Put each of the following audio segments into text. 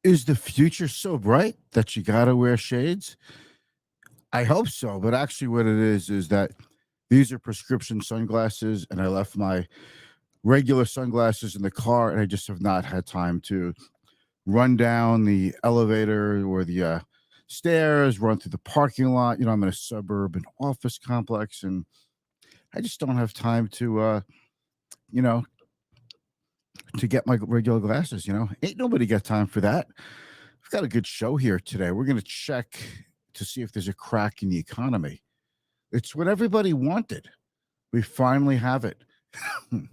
Is the future so bright that you gotta wear shades? I hope so, but actually what it is that these are prescription sunglasses, and I left my regular sunglasses in the car, and I just have not had time to run down the elevator or the, stairs, run through the parking lot. I'm in a suburban office complex, and I just don't have time you know, to get my regular glasses. Ain't nobody got time for that. We've got a good show here today. We're gonna check to see if there's a crack in the economy. It's what everybody wanted. We finally have it. The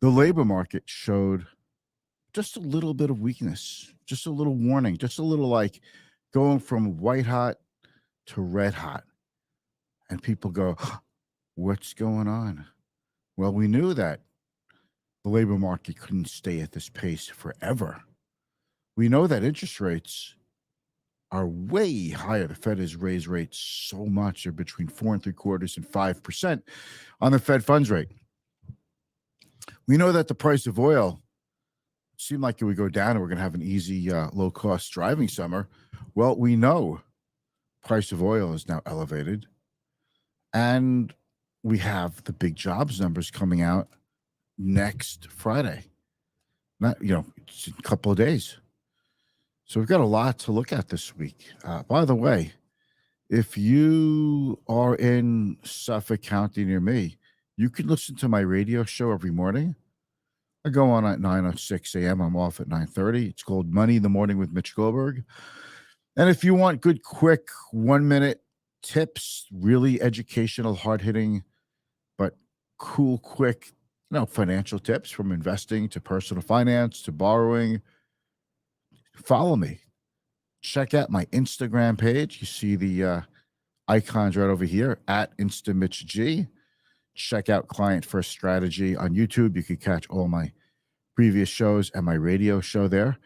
labor market showed just a little bit of weakness, just a little warning, just a little like going from white hot to red hot. And people go, what's going on? Well, we knew that the labor market couldn't stay at this pace forever. We know that interest rates are way higher. The Fed has raised rates so much; they're between 4.75% and 5% on the Fed funds rate. We know that the price of oil seemed like it would go down, and we're going to have an easy, low cost driving summer. Well, we know price of oil is now elevated, and we have the big jobs numbers coming out next Friday. Not it's a couple of days. So we've got a lot to look at this week. By the way, if you are in Suffolk County near me, you can listen to my radio show every morning. I go on at 9:06 a.m. I'm off at 9:30. It's called Money in the Morning with Mitch Goldberg. And if you want good, quick, 1 minute tips, really educational, hard hitting, but cool, quick, financial tips from investing to personal finance to borrowing, follow me. Check out my Instagram page. You see the icons right over here at InstaMitchG. Check out Client First Strategy on YouTube. You can catch all my previous shows and my radio show there.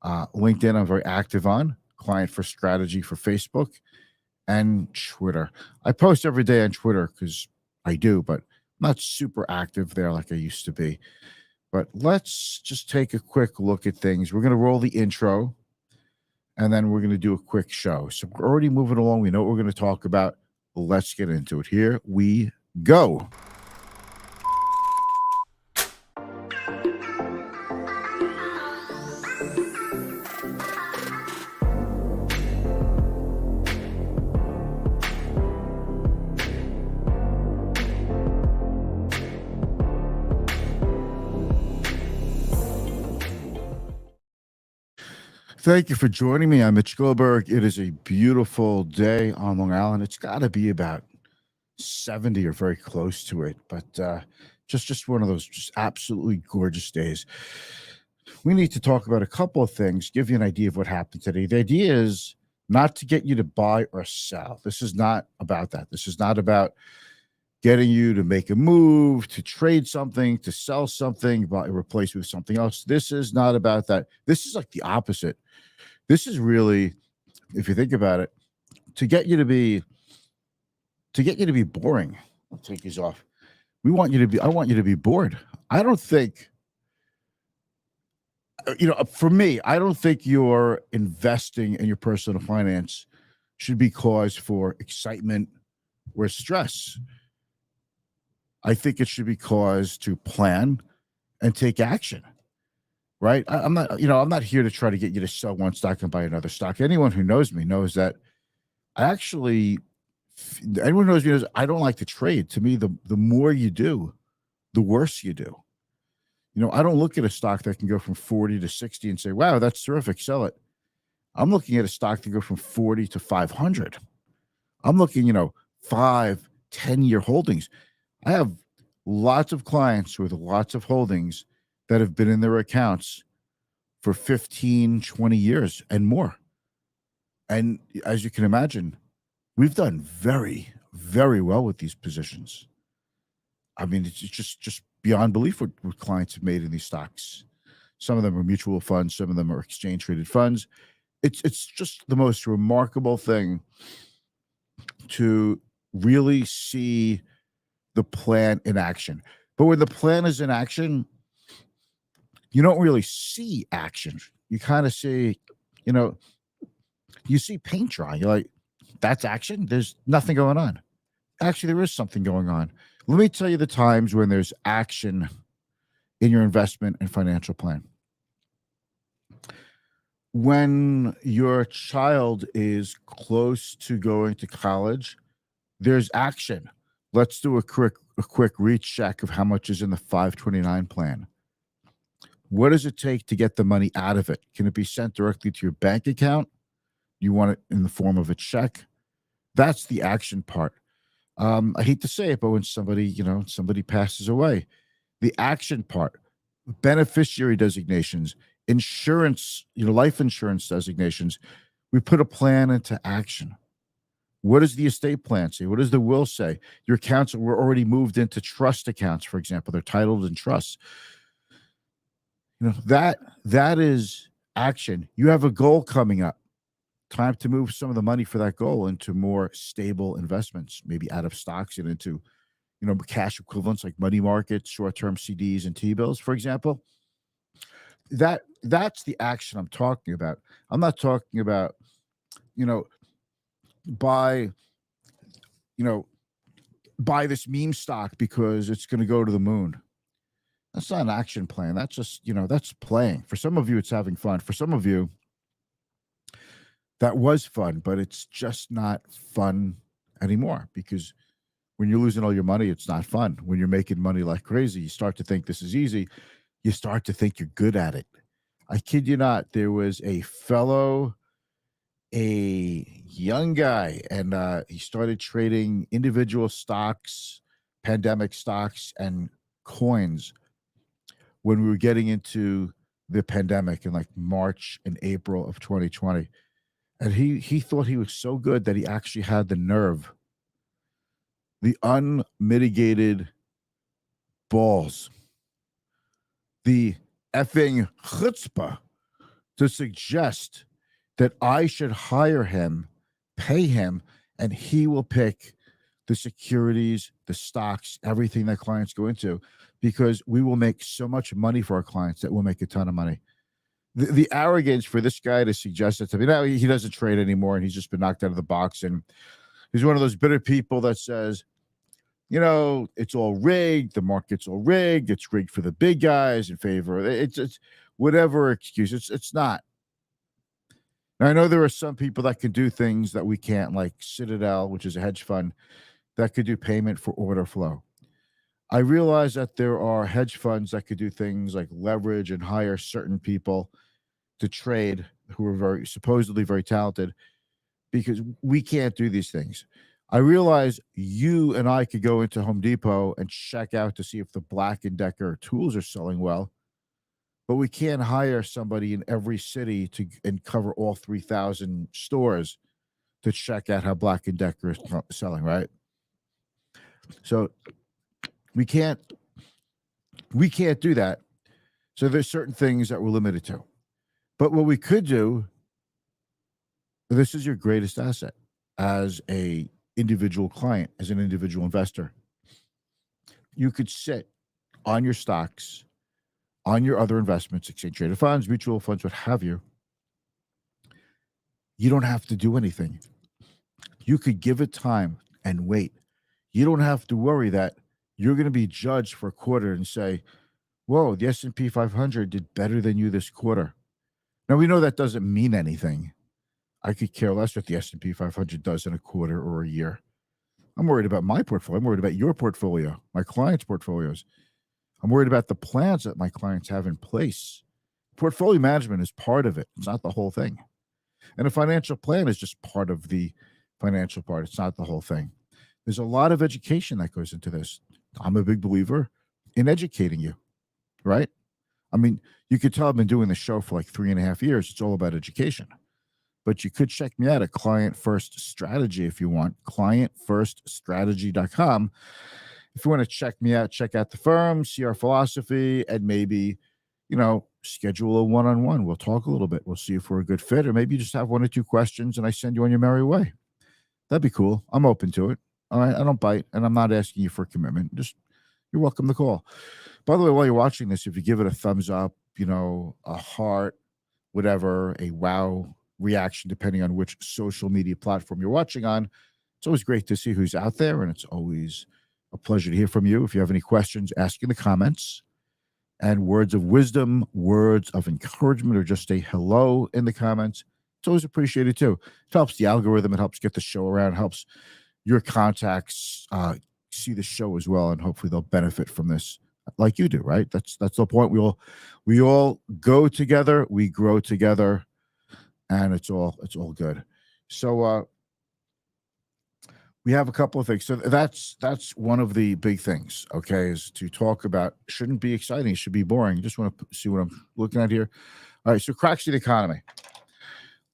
LinkedIn, I'm very active on. Client First Strategy for Facebook and Twitter. I post every day on Twitter because I do, but I'm not super active there like I used to be. But let's just take a quick look at things. We're going to roll the intro, and then we're going to do a quick show. So we're already moving along. We know what we're going to talk about. Let's get into it. Here we go. Thank you for joining me. I'm Mitch Goldberg. It is a beautiful day on Long Island. It's got to be about 70 or very close to it, but just one of those just absolutely gorgeous days. We need to talk about a couple of things, give you an idea of what happened today. The idea is not to get you to buy or sell. This is not about that. This is not about getting you to make a move, to trade something, to sell something, replace with something else. This is not about that. This is like the opposite. This is really, if you think about it, to get you to be boring. I'll take these off. I want you to be bored. I don't think, for me, I don't think your investing in your personal finance should be cause for excitement or stress. I think it should be cause to plan and take action. Right? I'm not here to try to get you to sell one stock and buy another stock. Anyone who knows me knows that anyone who knows me knows I don't like to trade. To me, the more you do, the worse you do. I don't look at a stock that can go from 40 to 60 and say, wow, that's terrific, sell it. I'm looking at a stock that go from 40 to 500. I'm looking, 5, 10-year holdings. I have lots of clients with lots of holdings that have been in their accounts for 15, 20 years and more. And as you can imagine, we've done very, very well with these positions. I mean, it's just beyond belief what clients have made in these stocks. Some of them are mutual funds, some of them are exchange traded funds. It's just the most remarkable thing to really see the plan in action. But when the plan is in action, you don't really see action. You kind of see, you know, you see paint dry. You're like, that's action. There's nothing going on. Actually, there is something going on. Let me tell you the times when there's action in your investment and financial plan. When your child is close to going to college, there's action. Let's do a quick recheck of how much is in the 529 plan. What does it take to get the money out of it? Can it be sent directly to your bank account? You want it in the form of a check? That's the action part. I hate to say it, but when somebody passes away, the action part, beneficiary designations, insurance, life insurance designations, we put a plan into action. What does the estate plan say? What does the will say? Your accounts were already moved into trust accounts, for example. They're titled in trusts. That is action. You have a goal coming up. Time to move some of the money for that goal into more stable investments, maybe out of stocks and into, cash equivalents like money markets, short-term CDs and T-bills, for example. That's the action I'm talking about. I'm not talking about, buy, buy this meme stock because it's going to go to the moon. That's not an action plan. That's just, that's playing. For some of you, it's having fun. For some of you, that was fun, but it's just not fun anymore, because when you're losing all your money, it's not fun. When you're making money like crazy, you start to think this is easy. You start to think you're good at it. I kid you not. There was a young guy, and he started trading individual stocks, pandemic stocks, and coins when we were getting into the pandemic in like March and April of 2020. And he thought he was so good that he actually had the nerve, the unmitigated balls, the effing chutzpah to suggest that I should hire him, pay him, and he will pick the securities, the stocks, everything that clients go into, because we will make so much money for our clients that we'll make a ton of money. The arrogance for this guy to suggest it to me. Now, he doesn't trade anymore, and he's just been knocked out of the box. And he's one of those bitter people that says, it's all rigged. The market's all rigged. It's rigged for the big guys in favor of it. It's whatever excuse. It's not. Now, I know there are some people that can do things that we can't, like Citadel, which is a hedge fund, that could do payment for order flow. I realize that there are hedge funds that could do things like leverage and hire certain people to trade who are supposedly very talented, because we can't do these things. I realize you and I could go into Home Depot and check out to see if the Black & Decker tools are selling well, but we can't hire somebody in every city and cover all 3,000 stores to check out how Black & Decker is selling, right? So we can't do that. So there's certain things that we're limited to. But what we could do, this is your greatest asset as a individual client, as an individual investor. You could sit on your stocks, on your other investments, exchange traded funds, mutual funds, what have you. You don't have to do anything. You could give it time and wait. You don't have to worry that you're going to be judged for a quarter and say, whoa, the S&P 500 did better than you this quarter. Now, we know that doesn't mean anything. I could care less what the S&P 500 does in a quarter or a year. I'm worried about my portfolio. I'm worried about your portfolio, my clients' portfolios. I'm worried about the plans that my clients have in place. Portfolio management is part of it. It's not the whole thing. And a financial plan is just part of the financial part. It's not the whole thing. There's a lot of education that goes into this. I'm a big believer in educating you, right? I mean, you could tell I've been doing the show for like 3.5 years. It's all about education. But you could check me out at Client First Strategy if you want, clientfirststrategy.com. If you want to check me out, check out the firm, see our philosophy, and maybe, schedule a one-on-one. We'll talk a little bit. We'll see if we're a good fit, or maybe you just have one or two questions and I send you on your merry way. That'd be cool. I'm open to it. All right. I don't bite, and I'm not asking you for a commitment. Just, you're welcome to call. By the way, while you're watching this, if you give it a thumbs up, a heart, whatever, a wow reaction, depending on which social media platform you're watching on. It's always great to see who's out there, and it's always a pleasure to hear from you. If you have any questions, ask in the comments. And words of wisdom, words of encouragement, or just a hello in the comments. It's always appreciated too. It helps the algorithm. It helps get the show around. It helps your contacts see the show as well, and hopefully they'll benefit from this like you do. Right? That's the point. We all go together. We grow together, and it's all good. So we have a couple of things. So that's one of the big things, okay, is to talk about. Shouldn't be exciting. It should be boring. You just want to see what I'm looking at here. All right, so cracks in the economy.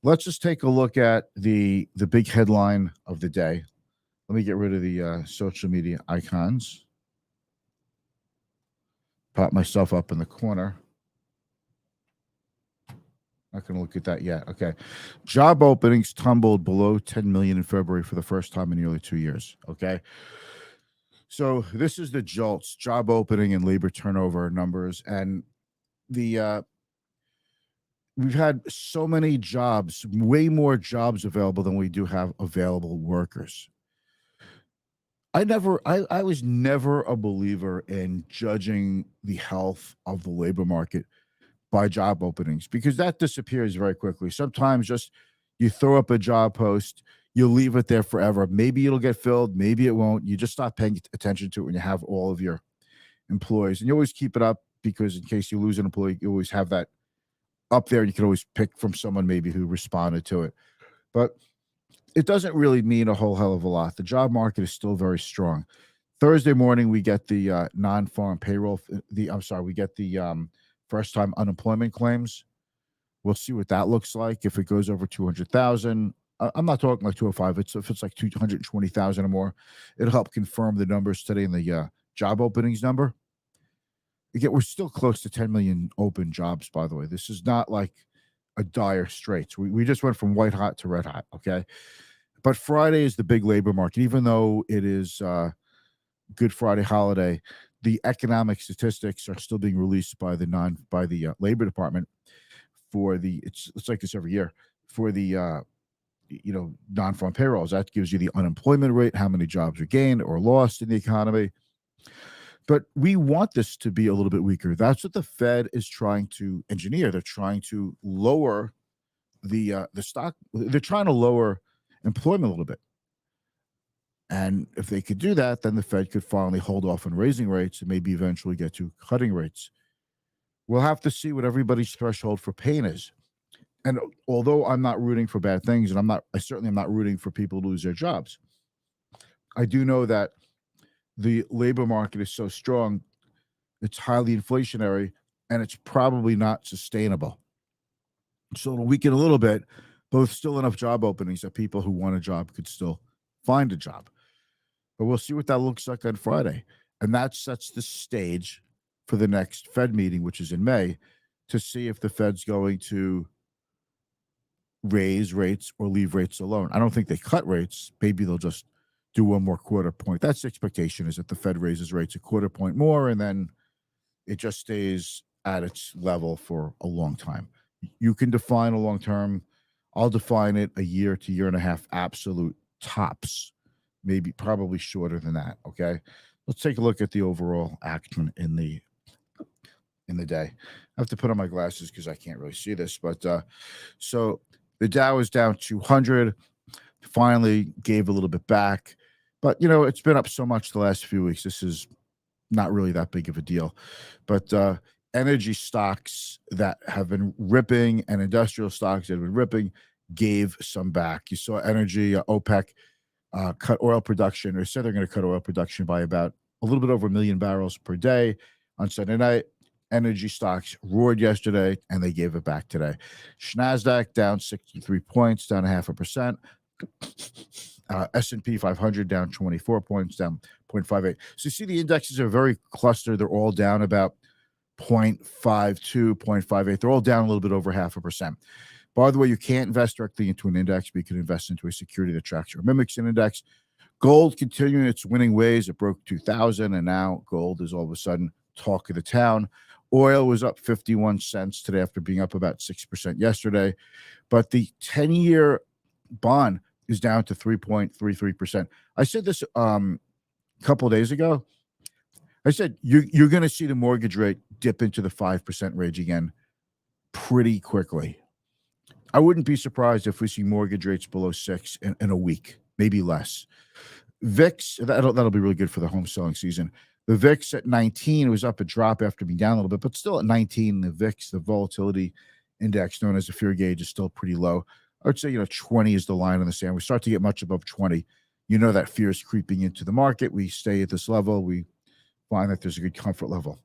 Let's just take a look at the big headline of the day. Let me get rid of the social media icons. Pop myself up in the corner. Not going to look at that yet. Okay. Job openings tumbled below 10 million in February for the first time in nearly 2 years. Okay. So this is the JOLTS, job opening and labor turnover numbers. And we've had so many jobs, way more jobs available than we do have available workers. I was never a believer in judging the health of the labor market by job openings, because that disappears very quickly. Sometimes just you throw up a job post, you leave it there forever. Maybe it'll get filled, maybe it won't. You just stop paying attention to it when you have all of your employees. And you always keep it up, because in case you lose an employee, you always have that up there, and you can always pick from someone maybe who responded to it. But it doesn't really mean a whole hell of a lot. The job market is still very strong. Thursday morning, we get the non-farm payroll. We get the first-time unemployment claims. We'll see what that looks like. If it goes over 200,000, I'm not talking like 205. If it's like 220,000 or more, it'll help confirm the numbers today in the job openings number. Again, we're still close to 10 million open jobs, by the way. This is not like a dire straits. We just went from white hot to red hot, okay? But Friday is the big labor market. Even though it is Good Friday holiday, the economic statistics are still being released by the Labor Department for it's like this every year for the non-farm payrolls. That gives you the unemployment rate, how many jobs are gained or lost in the economy. But we want this to be a little bit weaker. That's what the Fed is trying to engineer. They're trying to lower the stock. They're trying to lower employment a little bit. And if they could do that, then the Fed could finally hold off on raising rates and maybe eventually get to cutting rates. We'll have to see what everybody's threshold for pain is. And although I'm not rooting for bad things, and I certainly am not rooting for people to lose their jobs, I do know that the labor market is so strong, it's highly inflationary, and it's probably not sustainable. So it'll weaken a little bit, but with still enough job openings that people who want a job could still find a job. But we'll see what that looks like on Friday. And that sets the stage for the next Fed meeting, which is in May, to see if the Fed's going to raise rates or leave rates alone. I don't think they cut rates. Maybe they'll just do one more quarter point. That's the expectation, is that the Fed raises rates a quarter point more, and then it just stays at its level for a long time. You can define a long term. I'll define it a year to year and a half, absolute tops, maybe probably shorter than that. Okay. Let's take a look at the overall action in the day. I have to put on my glasses because I can't really see this, but so the Dow is down 200, finally gave a little bit back, but it's been up so much the last few weeks. This is not really that big of a deal, but energy stocks that have been ripping and industrial stocks that have been ripping gave some back. You saw energy, OPEC cut oil production, or said they're going to cut oil production by about a little bit over 1 million barrels per day on Sunday night. Energy stocks roared yesterday, and they gave it back today. NASDAQ down 63 points, down 0.5%. S&P 500 down 24 points, down 0.58. So you see the indexes are very clustered. They're all down about 0.52, 0.58. They're all down a little bit over 0.5%. By the way, you can't invest directly into an index, but you can invest into a security that tracks or mimics an index. Gold continuing its winning ways. It broke 2,000, and now gold is all of a sudden talk of the town. Oil was up 51 cents today after being up about 6% yesterday. But the 10-year bond is down to 3.33%. I said this a couple of days ago. I said you're going to see the mortgage rate dip into the 5% range again pretty quickly. I wouldn't be surprised if we see mortgage rates below 6 in a week, maybe less. VIX, that'll be really good for the home selling season. The VIX at 19, it was up a drop after being down a little bit, but still at 19. The VIX, the volatility index known as the fear gauge, is still pretty low. I would say 20 is the line in the sand. We start to get much above 20. That fear is creeping into the market. We stay at this level. We find that there's a good comfort level.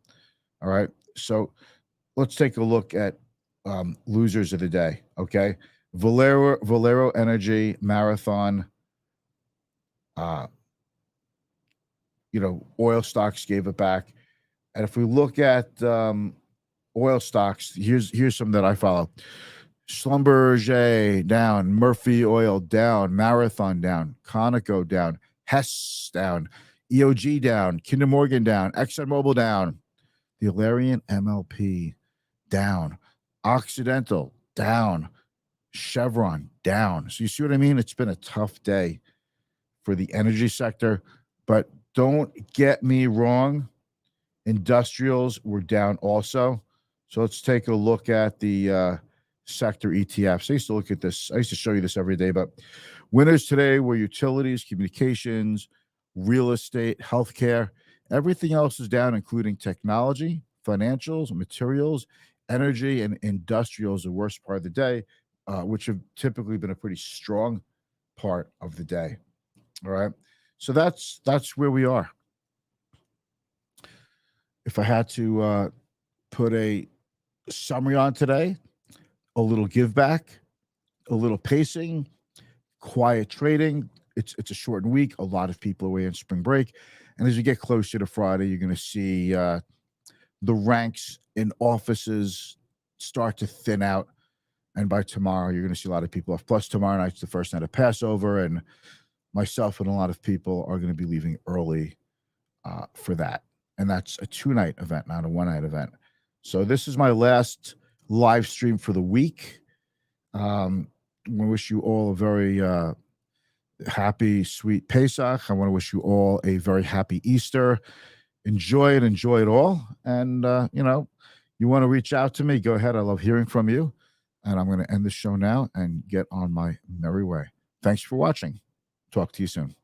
All right. So let's take a look at losers of the day. Okay. Valero Energy, Marathon, oil stocks gave it back. And if we look at oil stocks, here's some that I follow. Schlumberger down, Murphy Oil down, Marathon down, Conoco down, Hess down, EOG down, Kinder Morgan down, ExxonMobil down, the Alerian MLP down, Occidental down, Chevron down. So you see what I mean? It's been a tough day for the energy sector, but don't get me wrong. Industrials were down also. So let's take a look at the sector ETFs. I used to look at this. I used to show you this every day, but winners today were utilities, communications, real estate, healthcare. Everything else is down, including technology, financials, materials, energy, and industrials, the worst part of the day, which have typically been a pretty strong part of the day. All right. So that's where we are. If I had to put a summary on today, a little give back, a little pacing, quiet trading. It's a shortened week. A lot of people away on spring break. And as you get closer to Friday, you're going to see the ranks in offices start to thin out. And by tomorrow, you're going to see a lot of people off. Plus, tomorrow night's the first night of Passover, and myself and a lot of people are going to be leaving early for that. And that's a 2-night event, not a 1-night event. So this is my last live stream for the week. We wish you all a very happy, sweet Pesach. I want to wish you all a very happy Easter. Enjoy it all. And, you want to reach out to me, go ahead. I love hearing from you. And I'm going to end the show now and get on my merry way. Thanks for watching. Talk to you soon.